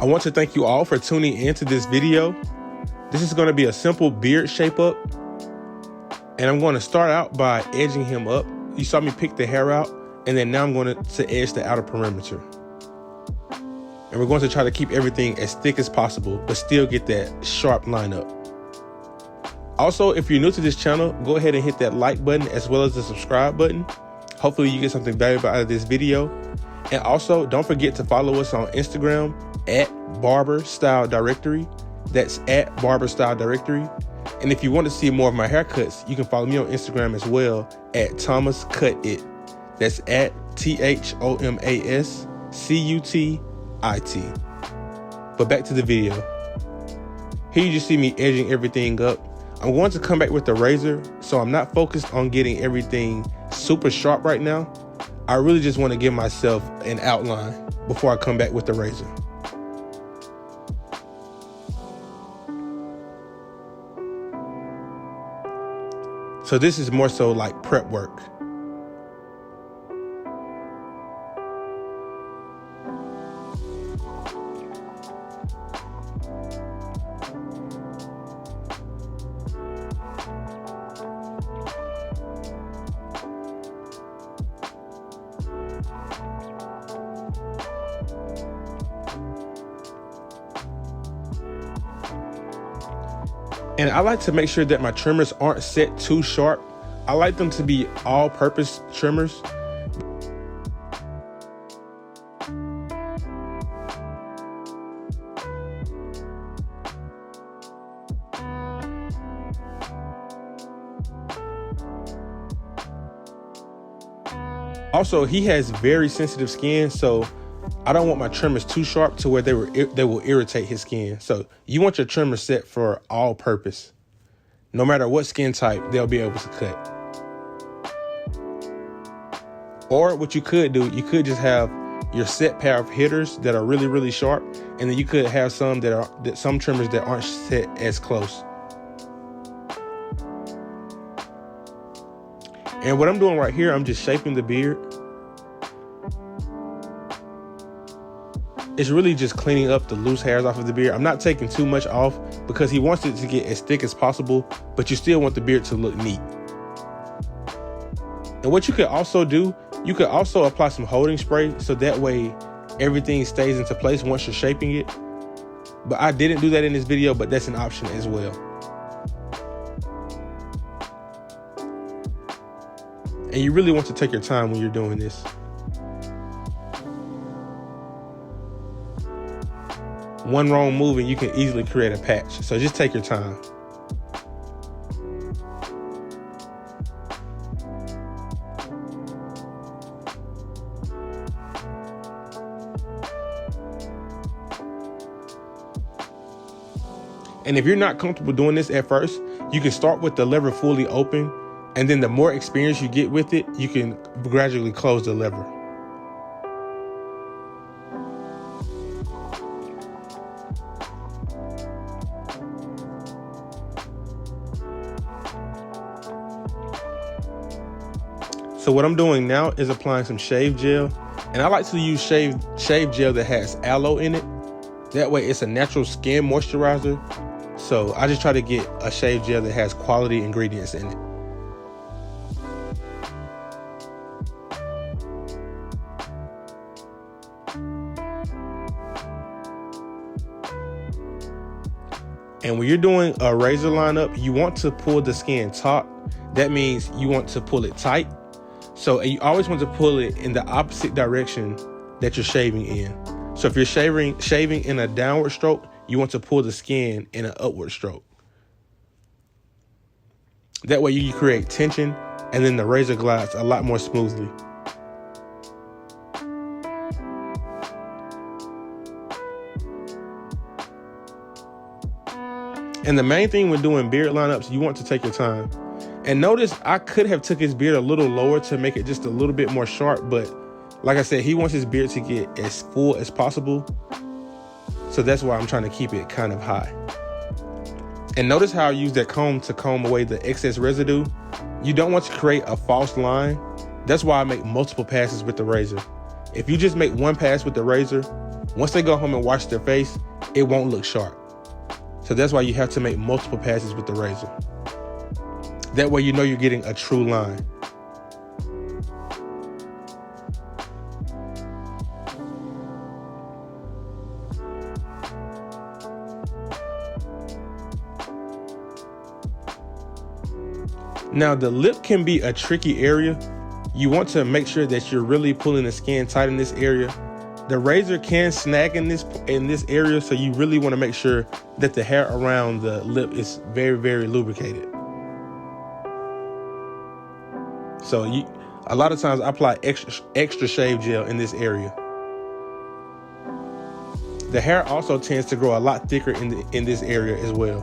I want to thank you all for tuning into this video. This is going to be a simple beard shape up. And I'm going to start out by edging him up. You saw me pick the hair out, and then now I'm going to edge the outer perimeter. And we're going to try to keep everything as thick as possible, but still get that sharp line up. Also, if you're new to this channel, go ahead and hit that like button as well as the subscribe button. Hopefully you get something valuable out of this video. And also, don't forget to follow us on Instagram at Barber Style Directory. That's at Barber Style Directory. And if you want to see more of my haircuts, you can follow me on Instagram as well at Thomas Cut It. That's at ThomasCutIt. But back to the video. Here you just see me edging everything up. I'm going to come back with the razor, so I'm not focused on getting everything super sharp right now. I really just want to give myself an outline before I come back with the razor. So this is more so like prep work. And I like to make sure that my trimmers aren't set too sharp. I like them to be all-purpose trimmers. Also, he has very sensitive skin, so I don't want my trimmers too sharp to where they will irritate his skin. So you want your trimmer set for all purpose. No matter what skin type, they'll be able to cut. Or what you could do, you could just have your set pair of hitters that are really, really sharp, and then you could have some some trimmers that aren't set as close. And what I'm doing right here, I'm just shaping the beard. It's really just cleaning up the loose hairs off of the beard. I'm not taking too much off because he wants it to get as thick as possible, but you still want the beard to look neat. And what you could also do, you could also apply some holding spray so that way everything stays into place once you're shaping it. But I didn't do that in this video, but that's an option as well. And you really want to take your time when you're doing this. One wrong move and you can easily create a patch. So just take your time. And if you're not comfortable doing this at first, you can start with the lever fully open, and then the more experience you get with it, you can gradually close the lever. So what I'm doing now is applying some shave gel, and I like to use shave gel that has aloe in it. That way it's a natural skin moisturizer. So I just try to get a shave gel that has quality ingredients in it. And when you're doing a razor lineup, you want to pull the skin taut. That means you want to pull it tight. So you always want to pull it in the opposite direction that you're shaving in. So if you're shaving in a downward stroke, you want to pull the skin in an upward stroke. That way you create tension, and then the razor glides a lot more smoothly. And the main thing when doing beard lineups, you want to take your time. And notice I could have took his beard a little lower to make it just a little bit more sharp, but like I said, he wants his beard to get as full as possible. So that's why I'm trying to keep it kind of high. And notice how I use that comb to comb away the excess residue. You don't want to create a false line. That's why I make multiple passes with the razor. If you just make one pass with the razor, once they go home and wash their face, it won't look sharp. So that's why you have to make multiple passes with the razor. That way you know you're getting a true line. Now, the lip can be a tricky area. You want to make sure that you're really pulling the skin tight in this area. The razor can snag in this area, so you really want to make sure that the hair around the lip is very, very lubricated. So a lot of times I apply extra shave gel in this area. The hair also tends to grow a lot thicker in this area as well.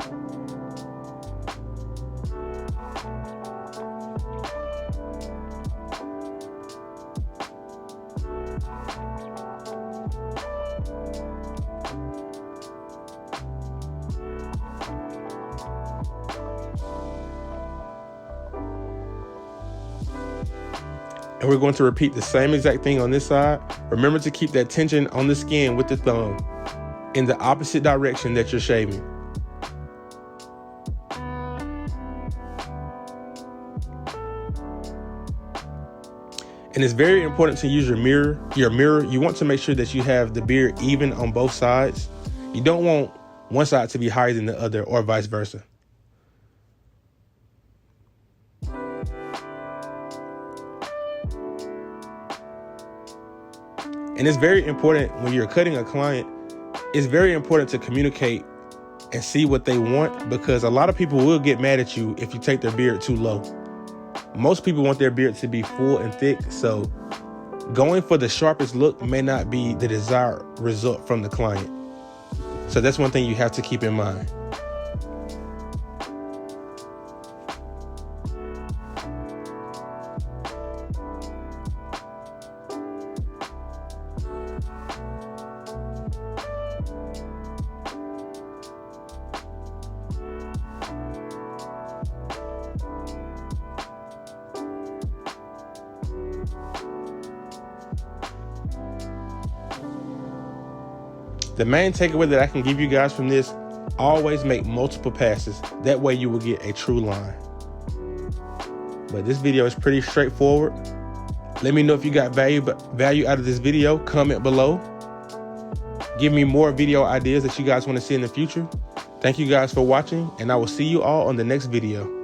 And we're going to repeat the same exact thing on this side. Remember to keep that tension on the skin with the thumb in the opposite direction that you're shaving. And it's very important to use your mirror. You want to make sure that you have the beard even on both sides. You don't want one side to be higher than the other or vice versa. And it's very important when you're cutting a client, it's very important to communicate and see what they want, because a lot of people will get mad at you if you take their beard too low. Most people want their beard to be full and thick, so going for the sharpest look may not be the desired result from the client. So that's one thing you have to keep in mind. The main takeaway that I can give you guys from this, always make multiple passes. That way you will get a true line. But this video is pretty straightforward. Let me know if you got value out of this video. Comment below. Give me more video ideas that you guys want to see in the future. Thank you guys for watching, and I will see you all on the next video.